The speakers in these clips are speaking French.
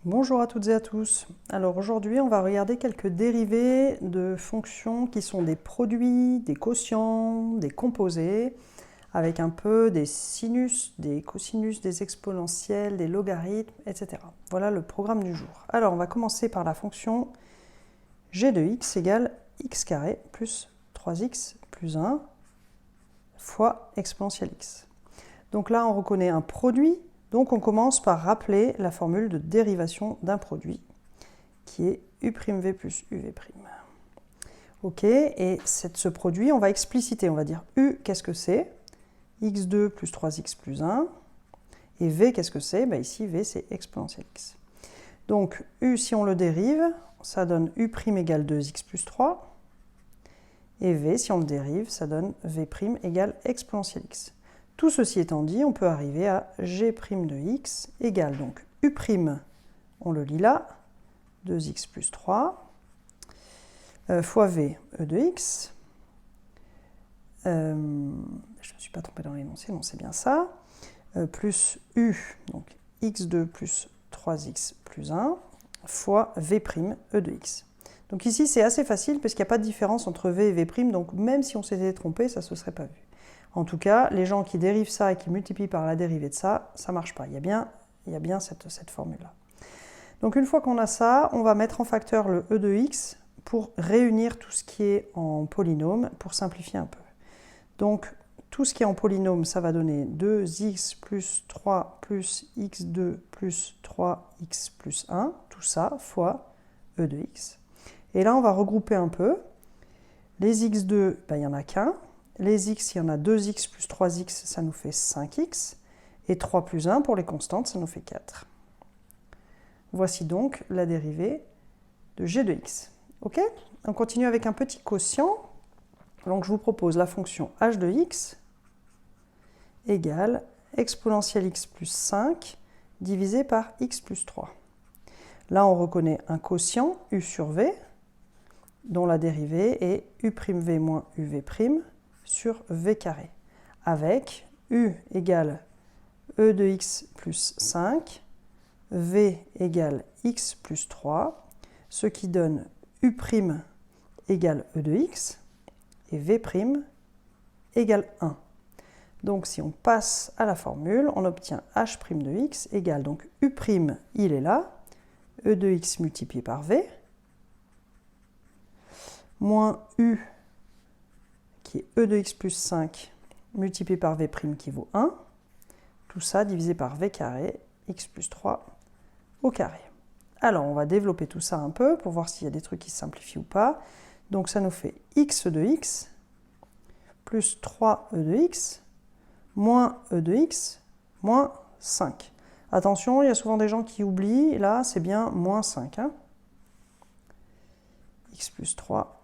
Bonjour à toutes et à tous. Alors aujourd'hui, on va regarder quelques dérivés de fonctions qui sont des produits, des quotients, des composés, avec un peu des sinus, des cosinus, des exponentiels, des logarithmes, etc. Voilà le programme du jour. Alors on va commencer par la fonction g de x égale x carré plus 3x plus 1 fois exponentielle x. Donc là, on reconnaît un produit. Donc on commence par rappeler la formule de dérivation d'un produit, qui est u'v plus uv'. Ok, et ce produit, on va expliciter, on va dire u, qu'est-ce que c'est? x2 plus 3x plus 1. Et v, qu'est-ce que c'est? Ici, v, c'est exponentielle x. Donc u, si on le dérive, ça donne u' égale 2x plus 3. Et v, si on le dérive, ça donne v' égale exponentielle x. Tout ceci étant dit, on peut arriver à g' de x égale donc u', on le lit là, 2x plus 3, fois v, e de x. Je ne me suis pas trompée dans l'énoncé, non, c'est bien ça. Plus u, donc x2 plus 3x plus 1, fois v', e de x. Donc ici, c'est assez facile parce qu'il n'y a pas de différence entre v et v', donc même si on s'était trompé, ça ne se serait pas vu. En tout cas, les gens qui dérivent ça et qui multiplient par la dérivée de ça, ça ne marche pas. Il y a bien cette formule-là. Donc une fois qu'on a ça, on va mettre en facteur le e de x pour réunir tout ce qui est en polynôme, pour simplifier un peu. Donc tout ce qui est en polynôme, ça va donner 2x plus 3 plus x2 plus 3x plus 1, tout ça, fois e de x. Et là, on va regrouper un peu. Les x2, il n'y en a qu'un. Les x, il y en a 2x plus 3x, ça nous fait 5x. Et 3 plus 1, pour les constantes, ça nous fait 4. Voici donc la dérivée de g de x. Ok? On continue avec un petit quotient. Donc je vous propose la fonction h de x égale exponentielle x plus 5 divisé par x plus 3. Là, on reconnaît un quotient, u sur v, dont la dérivée est u'v moins uv' sur v carré, avec u égale e de x plus 5, v égale x plus 3, ce qui donne u' égale e de x, et v' égale 1. Donc si on passe à la formule, on obtient h' de x égale, donc u', il est là, e de x multiplié par v, moins u, qui est e de x plus 5, multiplié par v' qui vaut 1. Tout ça divisé par v carré, x plus 3 au carré. Alors, on va développer tout ça un peu pour voir s'il y a des trucs qui se simplifient ou pas. Donc, ça nous fait x de x plus 3e de x moins e de x moins 5. Attention, il y a souvent des gens qui oublient. Là, c'est bien moins 5. Hein, x plus 3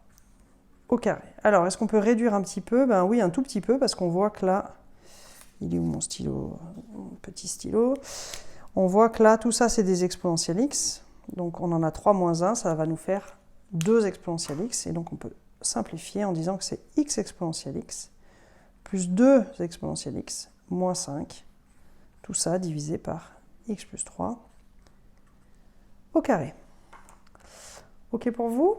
au carré. Alors, est-ce qu'on peut réduire un petit peu? Ben oui, un tout petit peu, parce qu'on voit que là, il est où mon stylo, mon petit stylo? On voit que là, tout ça, c'est des exponentielles x. Donc, on en a 3 moins 1, ça va nous faire 2 exponentielles x. Et donc, on peut simplifier en disant que c'est x exponentielle x plus 2 exponentielles x moins 5. Tout ça divisé par x plus 3 au carré. OK pour vous?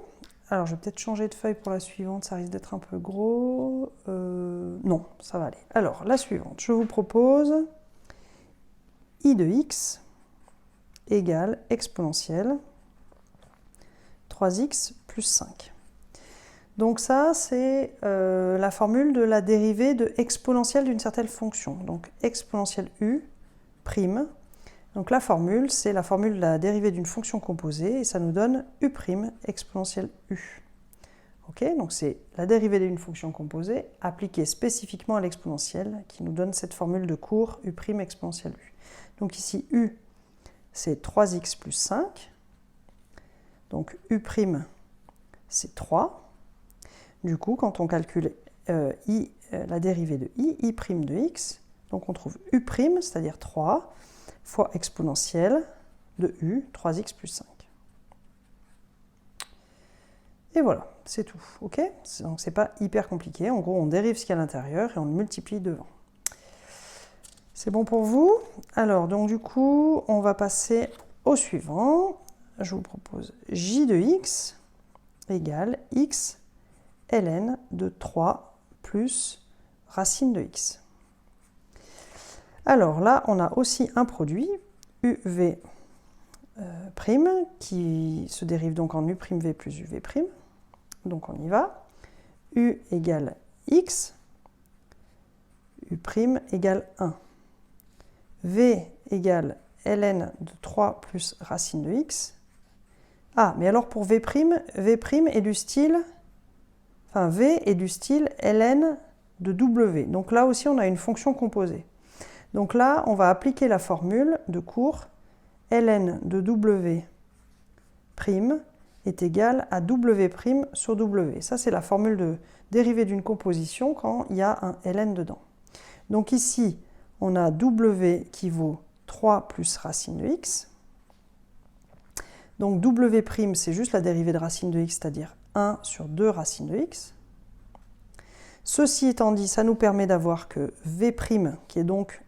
Alors, je vais peut-être changer de feuille pour la suivante, ça risque d'être un peu gros. Non, ça va aller. Alors, la suivante, je vous propose i de x égale exponentielle 3x plus 5. Donc ça, c'est la formule de la dérivée de exponentielle d'une certaine fonction. Donc exponentielle u prime. Donc la formule, c'est la formule de la dérivée d'une fonction composée et ça nous donne u' exponentielle u. Ok, donc c'est la dérivée d'une fonction composée appliquée spécifiquement à l'exponentielle qui nous donne cette formule de cours u' exponentielle u. Donc ici u, c'est 3x plus 5. Donc u', c'est 3. Du coup, quand on calcule la dérivée de i' de x, donc on trouve u', c'est-à-dire 3, fois exponentielle de u, 3x plus 5. Et voilà, c'est tout. Ok? Donc c'est pas hyper compliqué. En gros, on dérive ce qu'il y a à l'intérieur et on le multiplie devant. C'est bon pour vous? Alors, donc du coup, on va passer au suivant. Je vous propose j de x égale x ln de 3 plus racine de x. Alors là, on a aussi un produit, uv' qui se dérive donc en u'v plus uv'. Donc on y va. U égale x, u' égale 1. V égale ln de 3 plus racine de x. Ah, mais alors pour v' est du style, enfin v est du style ln de w. Donc là aussi, on a une fonction composée. Donc là, on va appliquer la formule de cours ln de w' est égal à w' sur w. Ça, c'est la formule de dérivée d'une composition quand il y a un ln dedans. Donc ici, on a w qui vaut 3 plus racine de x. Donc w', c'est juste la dérivée de racine de x, c'est-à-dire 1 sur 2 racine de x. Ceci étant dit, ça nous permet d'avoir que v', qui est donc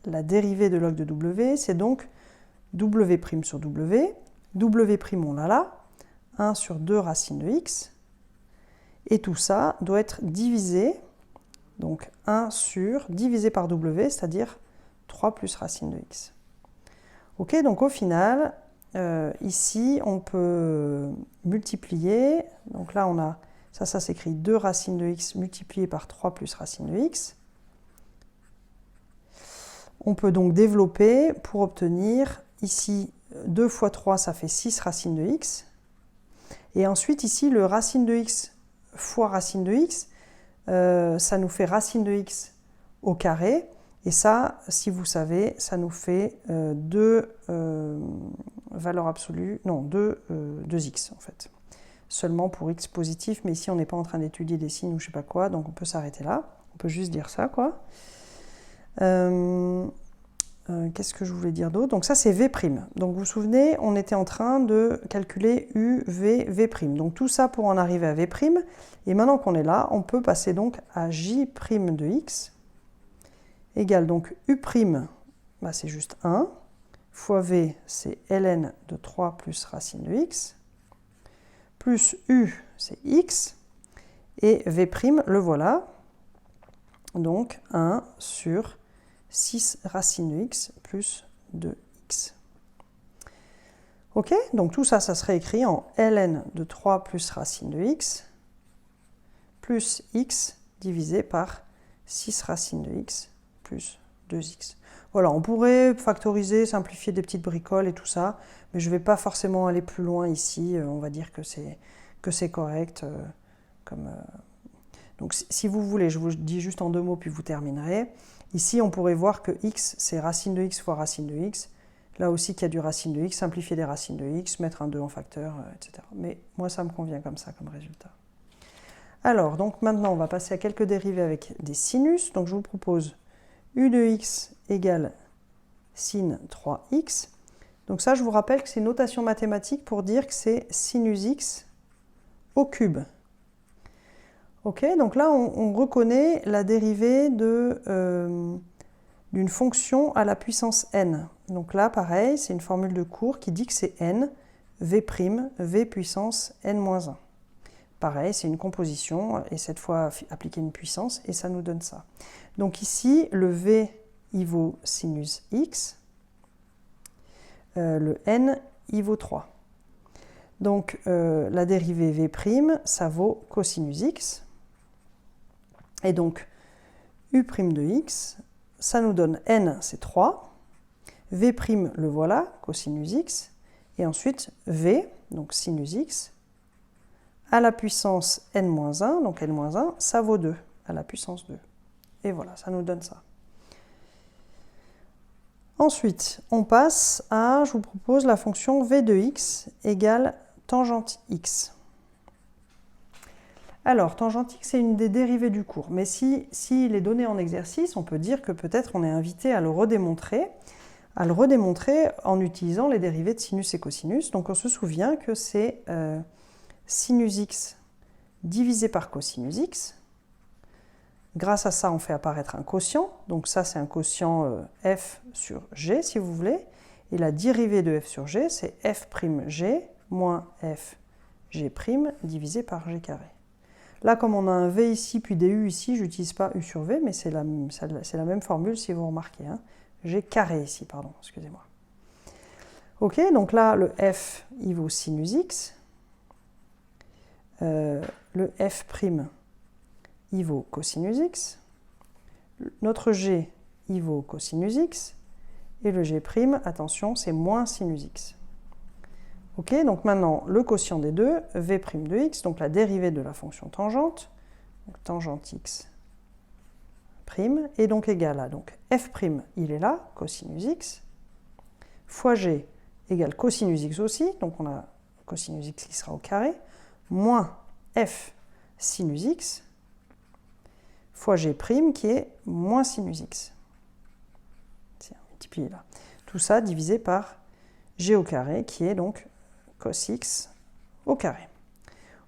la dérivée de log de w, c'est donc w' sur w. W', on l'a là, 1 sur 2 racine de x. Et tout ça doit être divisé, donc 1 sur, divisé par w, c'est-à-dire 3 plus racine de x. Ok, donc au final, ici, on peut multiplier. Donc là, on a, ça s'écrit 2 racine de x multiplié par 3 plus racine de x. On peut donc développer pour obtenir, ici, 2 fois 3, ça fait 6 racine de x. Et ensuite, ici, le racine de x fois racine de x, ça nous fait racine de x au carré. Et ça, si vous savez, ça nous fait 2 valeurs absolues, non, 2x en fait. Seulement pour x positif, mais ici on n'est pas en train d'étudier des signes ou je sais pas quoi, donc on peut s'arrêter là. On peut juste dire ça, quoi. Qu'est-ce que je voulais dire d'autre? Donc ça c'est v'. Donc vous vous souvenez, on était en train de calculer u, v, v'. Donc tout ça pour en arriver à v'. Et maintenant qu'on est là, on peut passer donc à j' de x égale donc u', bah c'est juste 1, fois v, c'est ln de 3 plus racine de x, plus u, c'est x, et v', le voilà, donc 1 sur 6 racine de x plus 2x. Ok, donc tout ça, ça serait écrit en ln de 3 plus racine de x, plus x divisé par 6 racine de x, plus 2x. Voilà, on pourrait factoriser, simplifier des petites bricoles et tout ça, mais je ne vais pas forcément aller plus loin ici. On va dire que c'est correct. Donc si vous voulez, je vous dis juste en 2 mots, puis vous terminerez. Ici, on pourrait voir que x, c'est racine de x fois racine de x. Là aussi, qu'il y a du racine de x, simplifier des racines de x, mettre un 2 en facteur, etc. Mais moi, ça me convient comme ça, comme résultat. Alors, donc maintenant, on va passer à quelques dérivés avec des sinus. Donc je vous propose u de x égale sin 3x. Donc ça, je vous rappelle que c'est une notation mathématique pour dire que c'est sinus x au cube. Ok, donc là, on reconnaît la dérivée d'une fonction à la puissance n. Donc là, pareil, c'est une formule de cours qui dit que c'est n, v', v puissance n-1. Pareil, c'est une composition, et cette fois appliquer une puissance, et ça nous donne ça. Donc ici, le v, il vaut sinus x, le n, il vaut 3. Donc la dérivée v', ça vaut cosinus x. Et donc u' de x, ça nous donne n, c'est 3. v', le voilà, cosinus x. Et ensuite v, donc sinus x, à la puissance n-1, donc n-1, ça vaut 2, à la puissance 2. Et voilà, ça nous donne ça. Ensuite, on passe à, je vous propose la fonction v de x égale tangente x. Alors, tangente x, c'est une des dérivées du cours. Mais s'il est donné en exercice, on peut dire que peut-être on est invité à le redémontrer en utilisant les dérivées de sinus et cosinus. Donc on se souvient que c'est sinus x divisé par cosinus x. Grâce à ça, on fait apparaître un quotient. Donc ça, c'est un quotient f sur g, si vous voulez. Et la dérivée de f sur g, c'est f'g moins fg' divisé par g carré. Là, comme on a un v ici, puis des u ici, je n'utilise pas u sur v, mais c'est la même formule si vous remarquez. Hein. G carré ici, pardon, excusez-moi. Ok, donc là, le f, il vaut sinus x. Le f', il vaut cosinus x. Notre g, il vaut cosinus x. Et le g', attention, c'est moins sinus x. Ok, donc maintenant, le quotient des deux, v' de x, donc la dérivée de la fonction tangente, donc tangente x', est donc égale à, donc f', il est là, cosinus x, fois g égale cosinus x aussi, donc on a cosinus x qui sera au carré, moins f sinus x, fois g' qui est moins sinus x. Tiens, multiplié là. Tout ça divisé par g au carré, qui est donc cos x au carré.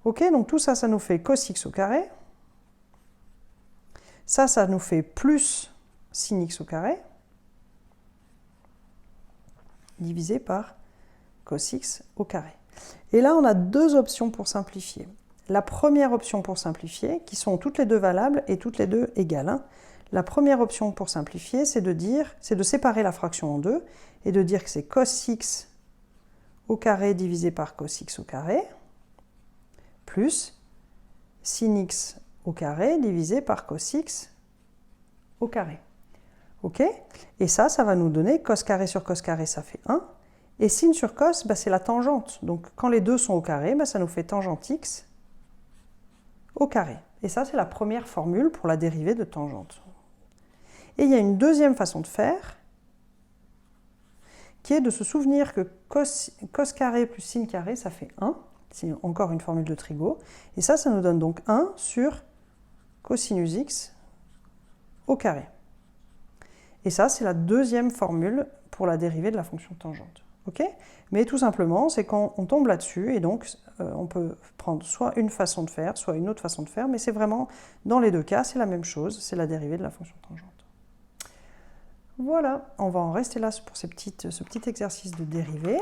Ok, donc tout ça, ça nous fait cos x au carré. Ça nous fait plus sin x au carré, divisé par cos x au carré. Et là, on a deux options pour simplifier. La première option pour simplifier, qui sont toutes les deux valables et toutes les deux égales. Hein. La première option pour simplifier, c'est de séparer la fraction en deux et de dire que c'est cos x au carré divisé par cos x au carré, plus sin x au carré divisé par cos x au carré. Ok? Et ça va nous donner cos carré sur cos carré, ça fait 1. Et sin sur cos, c'est la tangente. Donc quand les deux sont au carré, ça nous fait tangente x au carré. Et ça, c'est la première formule pour la dérivée de tangente. Et il y a une deuxième façon de faire, qui est de se souvenir que cos carré plus sin carré, ça fait 1. C'est encore une formule de trigo. Et ça nous donne donc 1 sur cosinus x au carré. Et ça, c'est la deuxième formule pour la dérivée de la fonction tangente. Okay, mais tout simplement, c'est quand on tombe là-dessus, et donc on peut prendre soit une façon de faire, soit une autre façon de faire, mais c'est vraiment, dans les deux cas, c'est la même chose, c'est la dérivée de la fonction tangente. Voilà, on va en rester là pour ce petit exercice de dérivée.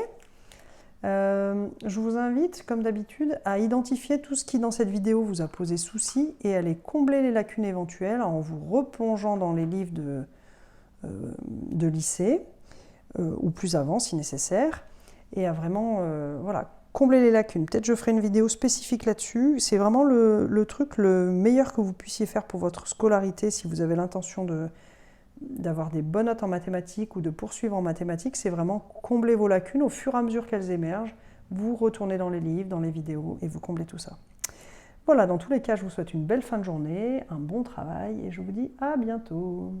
Je vous invite, comme d'habitude, à identifier tout ce qui, dans cette vidéo, vous a posé souci, et à aller combler les lacunes éventuelles en vous replongeant dans les livres de lycée, ou plus avant si nécessaire, et à vraiment voilà, combler les lacunes. Peut-être je ferai une vidéo spécifique là-dessus. C'est vraiment le truc le meilleur que vous puissiez faire pour votre scolarité si vous avez l'intention d'avoir des bonnes notes en mathématiques ou de poursuivre en mathématiques. C'est vraiment combler vos lacunes au fur et à mesure qu'elles émergent. Vous retournez dans les livres, dans les vidéos et vous comblez tout ça. Voilà, dans tous les cas, je vous souhaite une belle fin de journée, un bon travail et je vous dis à bientôt.